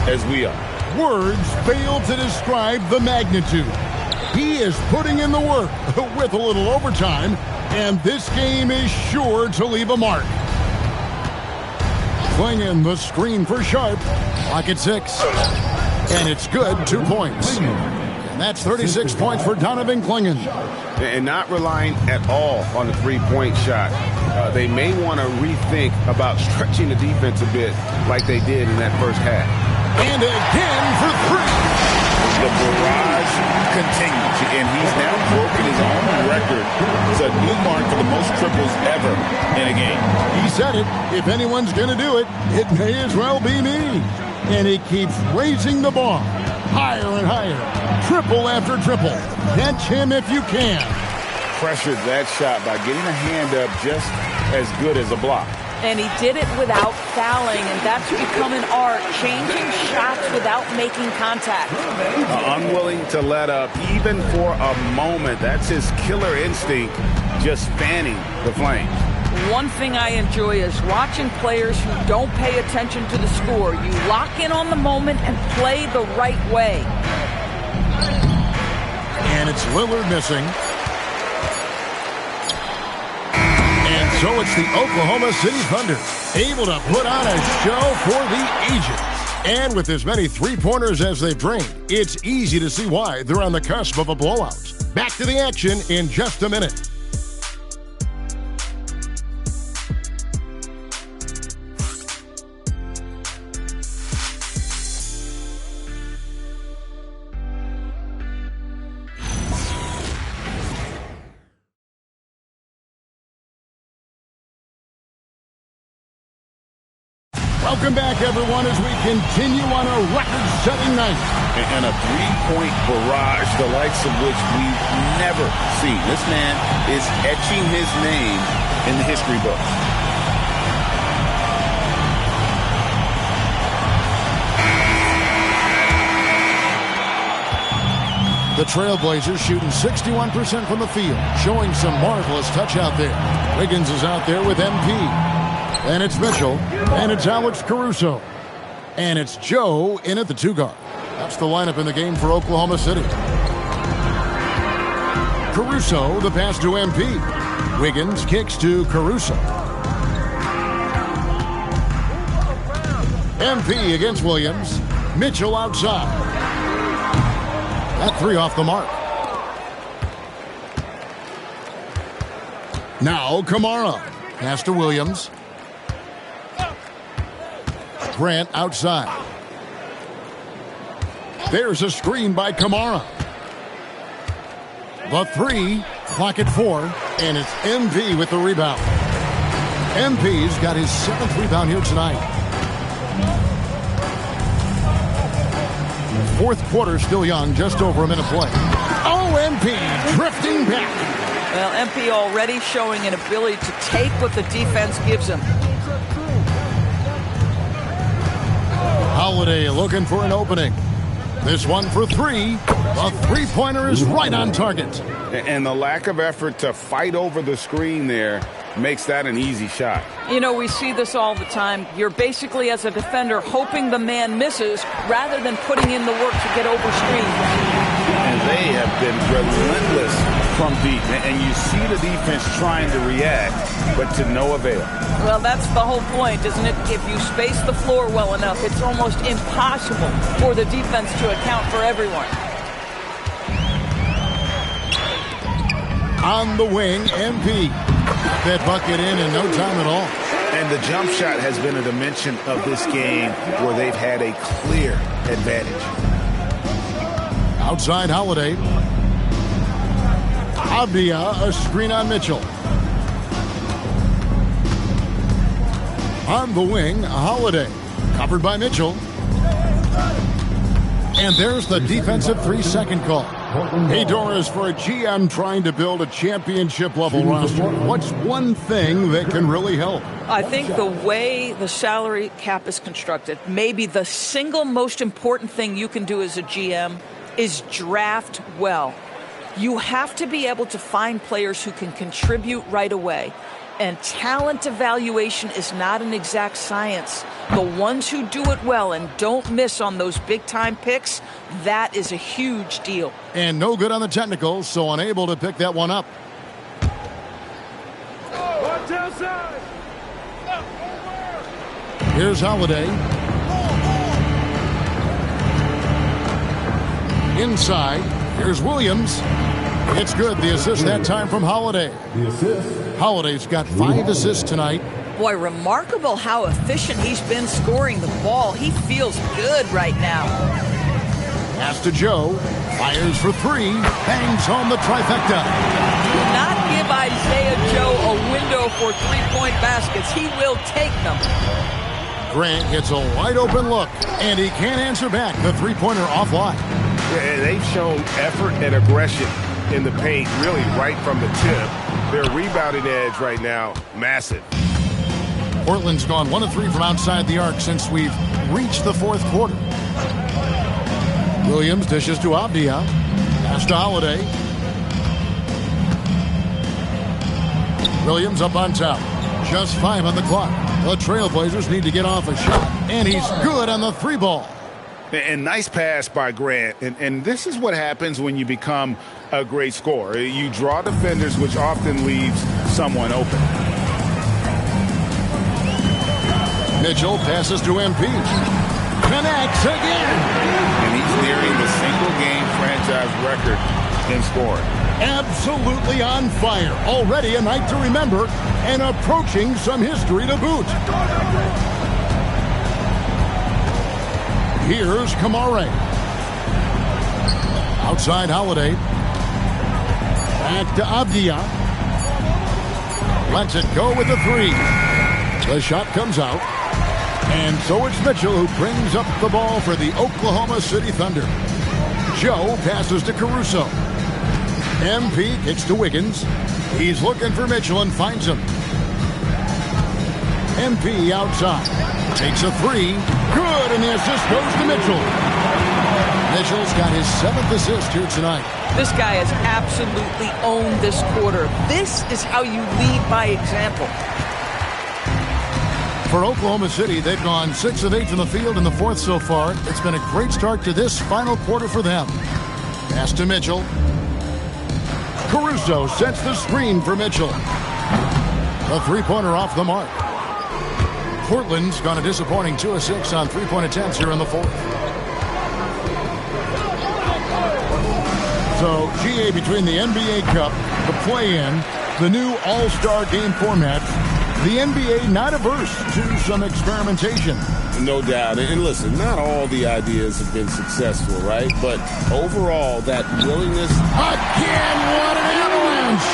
as we are. Words fail to describe the magnitude. He is putting in the work with a little overtime, and this game is sure to leave a mark. Clinging the screen for Sharp. Clock at 6. And it's good, 2 points. And that's 36 points for Donovan Clingan. And not relying at all on the three-point shot. They may want to rethink about stretching the defense a bit like they did in that first half. And again for 3. The barrage continues, and he's now broken his own record. It's a new mark for the most triples ever in a game. He said it. If anyone's going to do it, it may as well be me. And he keeps raising the bar. Higher and higher. Triple after triple. Catch him if you can. Pressured that shot by getting a hand up just as good as a block. And he did it without fouling, and that's become an art, changing shots without making contact. Unwilling to let up even for a moment. That's his killer instinct, just fanning the flames. One thing I enjoy is watching players who don't pay attention to the score. You lock in on the moment and play the right way. And it's Lillard missing. And so it's the Oklahoma City Thunder, able to put on a show for the Agents. And with as many three-pointers as they've drained, it's easy to see why they're on the cusp of a blowout. Back to the action in just a minute. Welcome back, everyone, as we continue on a record-setting night. And a three-point barrage, the likes of which we've never seen. This man is etching his name in the history books. The Trailblazers shooting 61% from the field, showing some marvelous touch out there. Wiggins is out there with MP. And it's Mitchell. And it's Alex Caruso. And it's Joe in at the 2 guard. That's the lineup in the game for Oklahoma City. Caruso, the pass to MP. Wiggins kicks to Caruso. MP against Williams. Mitchell outside. That 3 off the mark. Now Kamara. Pass to Williams. Grant outside. There's a screen by Kamara. The 3, clock at 4, and it's MP with the rebound. MP's got his 7th rebound here tonight. 4th quarter still young, just over a minute play. Oh, MP drifting back. Well, MP already showing an ability to take what the defense gives him. Holiday looking for an opening. This one for 3. The three-pointer is right on target. And the lack of effort to fight over the screen there makes that an easy shot. You know, we see this all the time. You're basically, as a defender, hoping the man misses rather than putting in the work to get over screens. And they have been relentless from deep. And you see the defense trying to react, but to no avail. Well, that's the whole point, isn't it? If you space the floor well enough, it's almost impossible for the defense to account for everyone. On the wing, MP. That bucket in no time at all. And the jump shot has been a dimension of this game where they've had a clear advantage. Outside Holiday. Avdia, a screen on Mitchell. On the wing, Holiday. Covered by Mitchell. And there's the defensive 3-second call. Hey, Doris, for a GM trying to build a championship-level roster, what's one thing that can really help? I think the way the salary cap is constructed, maybe the single most important thing you can do as a GM is draft well. You have to be able to find players who can contribute right away. And talent evaluation is not an exact science. The ones who do it well and don't miss on those big-time picks, that is a huge deal. And no good on the technicals, so unable to pick that one up. Here's Holiday. Inside. Here's Williams. It's good. The assist that time from Holiday. The assist. Holiday's got 5 assists tonight. Boy, remarkable how efficient he's been scoring the ball. He feels good right now. Pass to Joe. Fires for 3. Bangs home the trifecta. Do not give Isaiah Joe a window for three-point baskets. He will take them. Grant gets a wide-open look, and he can't answer back. The three-pointer offline. Yeah, they've shown effort and aggression in the paint, really right from the tip. Their rebounding edge right now, massive. Portland's gone 1 of 3 from outside the arc since we've reached the 4th quarter. Williams dishes to Avdia. Pass to Holiday. Williams up on top. Just 5 on the clock. The Trailblazers need to get off a shot, and he's good on the 3 ball. And nice pass by Grant. And this is what happens when you become a great scorer. You draw defenders, which often leaves someone open. Mitchell passes to MP. Connects again. And he's nearing the single-game franchise record in scoring. Absolutely on fire. Already a night to remember and approaching some history to boot. Here's Kamara. Outside Holiday. Back to Avdia. Lets it go with the 3. The shot comes out. And so it's Mitchell who brings up the ball for the Oklahoma City Thunder. Joe passes to Caruso. MP kicks to Wiggins. He's looking for Mitchell and finds him. MP outside. Takes a three. Good, and the assist goes to Mitchell. Mitchell's got his 7th assist here tonight. This guy has absolutely owned this quarter. This is how you lead by example. For Oklahoma City, they've gone 6 of 8 from the field in the 4th so far. It's been a great start to this final quarter for them. Pass to Mitchell. Caruso sets the screen for Mitchell. A three-pointer off the mark. Portland's gone a disappointing 2 of 6 on three-point attempts here in the 4th. So, GA, between the NBA Cup, the play-in, the new All-Star game format, the NBA not averse to some experimentation. No doubt. And listen, not all the ideas have been successful, right? But overall, that willingness... Again, what an avalanche!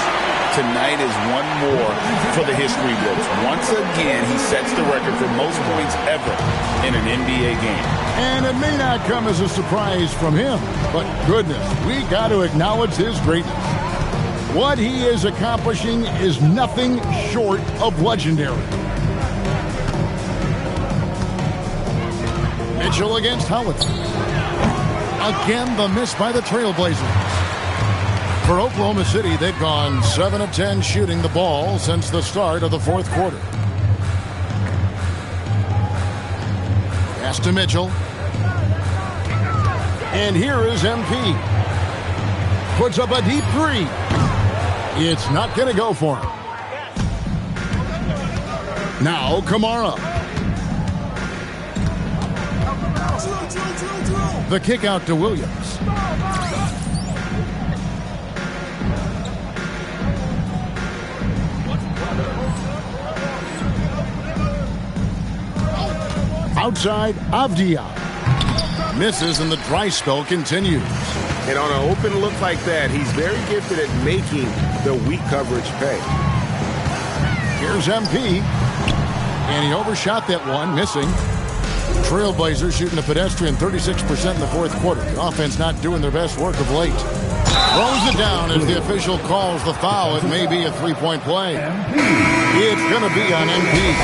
Tonight is one more for the history books. Once again, he sets the record for most points ever in an NBA game. And it may not come as a surprise from him, but goodness, we got to acknowledge his greatness. What he is accomplishing is nothing short of legendary. Mitchell against Howard. Again, the miss by the Trailblazers. For Oklahoma City, they've gone 7 of 10 shooting the ball since the start of the 4th quarter. Pass to Mitchell. And here is MP. Puts up a deep three. It's not going to go for him. Now, Kamara. The kick out to Williams. Outside, Avdia. Misses and the dry spell continues. And on an open look like that, he's very gifted at making the weak coverage pay. Here's MP. And he overshot that one, missing. Trailblazers shooting a pedestrian 36% in the 4th quarter. The offense not doing their best work of late. Throws it down as the official calls the foul. It may be a three-point play. It's going to be on MP.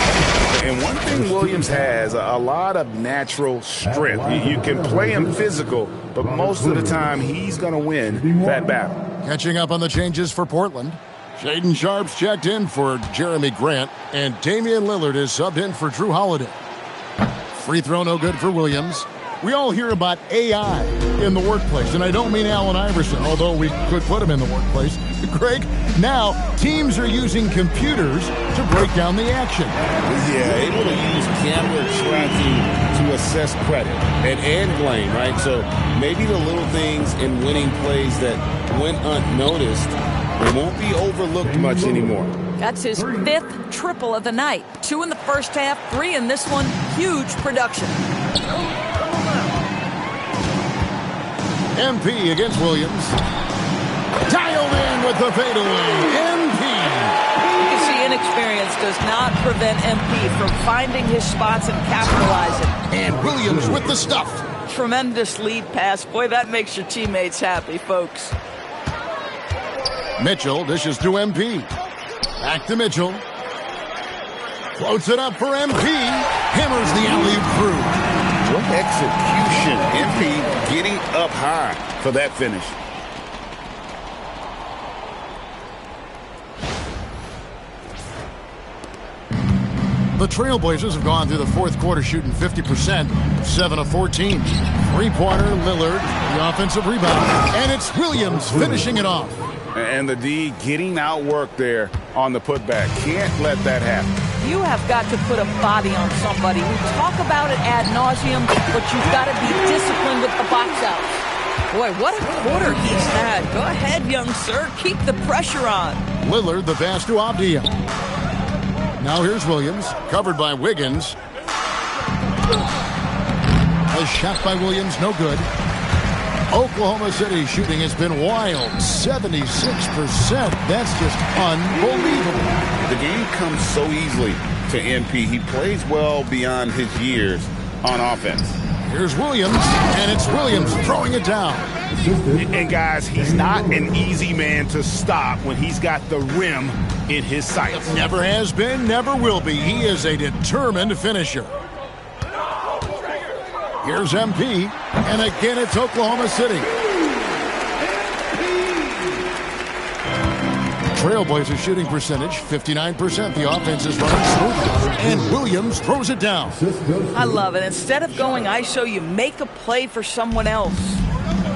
And one thing Williams has, a lot of natural strength. You can play him physical, but most of the time he's going to win that battle. Catching up on the changes for Portland. Shaedon Sharpe's checked in for Jeremy Grant, and Damian Lillard is subbed in for Drew Holiday. Free throw no good for Williams. We all hear about AI in the workplace, and I don't mean Allen Iverson, although we could put him in the workplace. Greg, now teams are using computers to break down the action. Yeah, able to use camera tracking to assess credit and blame, right? So maybe the little things in winning plays that went unnoticed, they won't be overlooked much anymore. That's his 5th triple of the night. 2 in the first half, 3 in this one. Huge production. MP against Williams. Dialed in with the fadeaway. MP. You can see inexperience does not prevent MP from finding his spots and capitalizing. And Williams with the stuff. Tremendous lead pass. Boy, that makes your teammates happy, folks. Mitchell dishes to MP. Back to Mitchell. Floats it up for MP. Hammers the alley-oop through. What execution. MP getting up high for that finish. The Trailblazers have gone through the 4th quarter shooting 50%, 7 of 14. Three-pointer, Lillard, the offensive rebound, and it's Williams finishing it off. And the D getting outworked there on the putback. Can't let that happen. You have got to put a body on somebody. We talk about it ad nauseum, but you've got to be disciplined with the box outs. Boy, what a quarter he's had. Go ahead, young sir. Keep the pressure on. Lillard, the pass to Avdia. Now here's Williams, covered by Wiggins. A shot by Williams, no good. Oklahoma City shooting has been wild, 76%. That's just unbelievable. The game comes so easily to NP. He plays well beyond his years on offense. Here's Williams, and it's Williams throwing it down. And guys, he's not an easy man to stop when he's got the rim in his sights. Never has been, never will be. He is a determined finisher. Here's MP, and again it's Oklahoma City. Trailblazers shooting percentage, 59%. The offense is running smoothly, and Williams throws it down. I love it. Instead of going ISO, you make a play for someone else.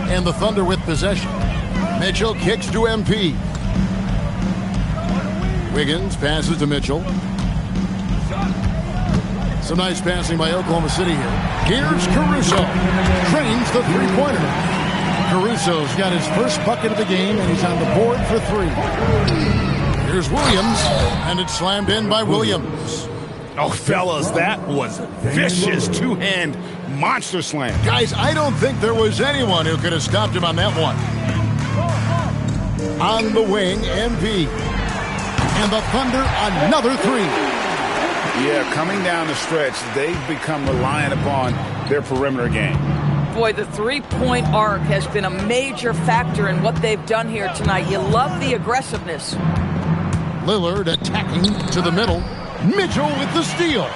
And the Thunder with possession. Mitchell kicks to MP. Wiggins passes to Mitchell. Some nice passing by Oklahoma City here. Here's Caruso. Trains the three-pointer. Caruso's got his first bucket of the game, and he's on the board for 3. Here's Williams, and it's slammed in by Williams. Oh, fellas, that was vicious two-hand monster slam. Guys, I don't think there was anyone who could have stopped him on that one. On the wing, MP. And the Thunder, another 3. Yeah, coming down the stretch, they've become reliant upon their perimeter game. Boy, the three-point arc has been a major factor in what they've done here tonight. You love the aggressiveness. Lillard attacking to the middle. Mitchell with the steal.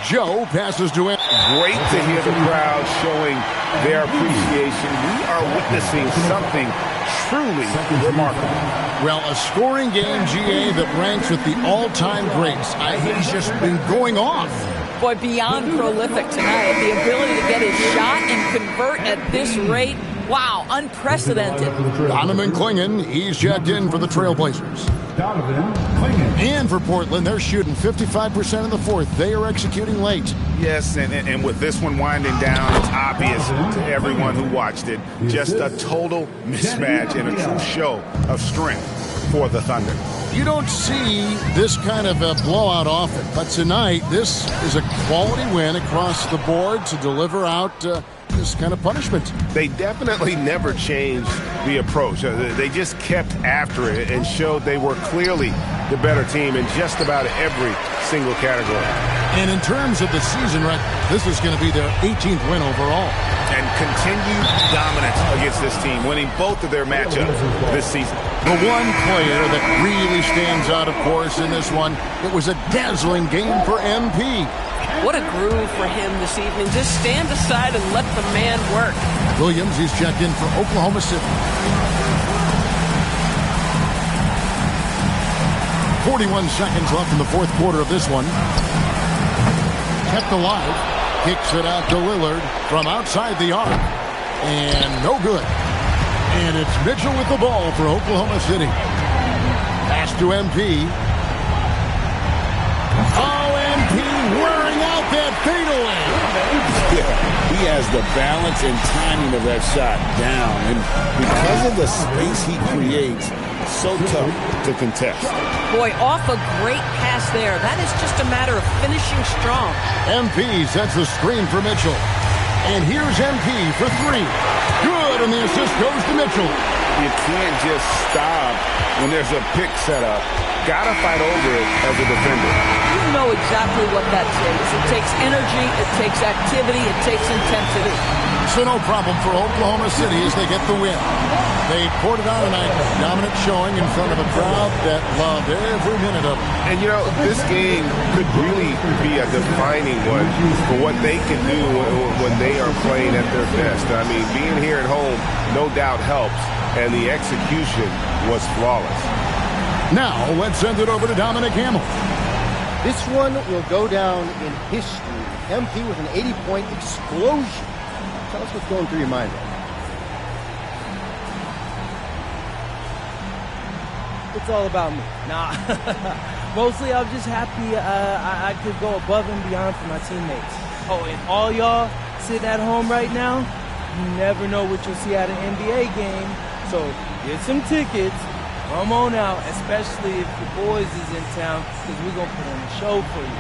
Joe passes to him. Great to hear the crowd showing their appreciation. We are witnessing something truly remarkable. Well, a scoring game, GA, that ranks with the all-time greats. He's just been going off. Boy, beyond prolific tonight. The ability to get his shot and convert at this rate. Wow, unprecedented. Donovan Clingan, he's checked in for the Trailblazers. Donovan Clingan. And for Portland, they're shooting 55% in the fourth. They are executing late. Yes, and with this one winding down, it's obvious to everyone who watched it. Just a total mismatch and a true show of strength for the Thunder. You don't see this kind of a blowout often, but tonight this is a quality win across the board to deliver out this kind of punishment. They definitely never changed the approach. They just kept after it and showed they were clearly the better team in just about every single category. And in terms of the season record, this is going to be their 18th win overall. And continued dominance against this team, winning both of their matchups this season. The one player that really stands out, of course, in this one, it was a dazzling game for MP. What a groove for him this evening. Just stand aside and let the man work. Williams, he's checked in for Oklahoma City. 41 seconds left in the fourth quarter of this one. Kept alive. Kicks it out to Lillard from outside the arc. And no good. And it's Mitchell with the ball for Oklahoma City. Pass to MP. Oh, MP wearing out that fadeaway. Yeah, he has the balance and timing of that shot down. And because of the space he creates, so tough to contest. Boy, off a great pass there. That is just a matter of finishing strong. MP sets the screen for Mitchell. And here's MP for 3. Good, and the assist goes to Mitchell. You can't just stop when there's a pick set up. Gotta fight over it as a defender. You know exactly what that takes. It takes energy, it takes activity, it takes intensity. So no problem for Oklahoma City as they get the win. They poured it on tonight, dominant showing in front of a crowd that loved every minute of it. And you know, this game could really be a defining one for what they can do when they are playing at their best. I mean, being here at home no doubt helps, and the execution was flawless. Now, let's send it over to Dominic Hamill. This one will go down in history. MP with an 80-point explosion. Tell us what's going through your mind right now. It's all about me. Nah. Mostly I'm just happy I could go above and beyond for my teammates. Oh, and all y'all sitting at home right now, you never know what you'll see at an NBA game. So get some tickets. Come on out, especially if the boys is in town, because we're going to put on a show for you.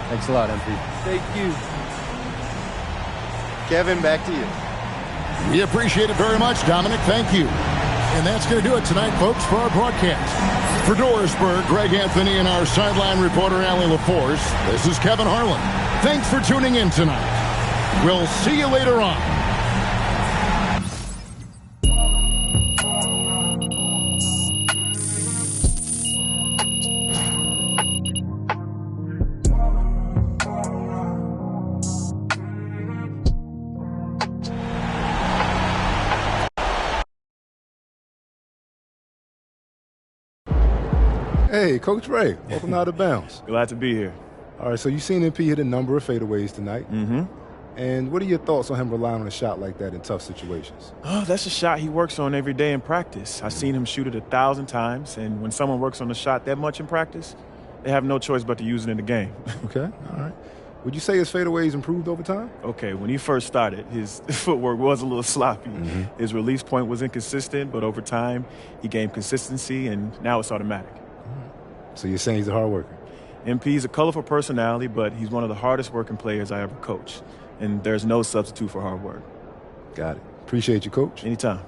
Thanks a lot, MP. Thank you. Kevin, back to you. We appreciate it very much, Dominic. Thank you. And that's going to do it tonight, folks, for our broadcast. For Dorisburg, Greg Anthony, and our sideline reporter, Allie LaForce, this is Kevin Harlan. Thanks for tuning in tonight. We'll see you later on. Hey, Coach Ray, welcome out of bounds. Glad to be here. All right, so you've seen MP hit a number of fadeaways tonight. Mm-hmm. And what are your thoughts on him relying on a shot like that in tough situations? Oh, that's a shot he works on every day in practice. I've seen him shoot it 1,000 times, and when someone works on a shot that much in practice, they have no choice but to use it in the game. Okay, all right. Would you say his fadeaways improved over time? Okay, when he first started, his footwork was a little sloppy. Mm-hmm. His release point was inconsistent, but over time, he gained consistency, and now it's automatic. So you're saying he's a hard worker? MP's a colorful personality, but he's one of the hardest working players I ever coached. And there's no substitute for hard work. Got it. Appreciate you, Coach. Anytime.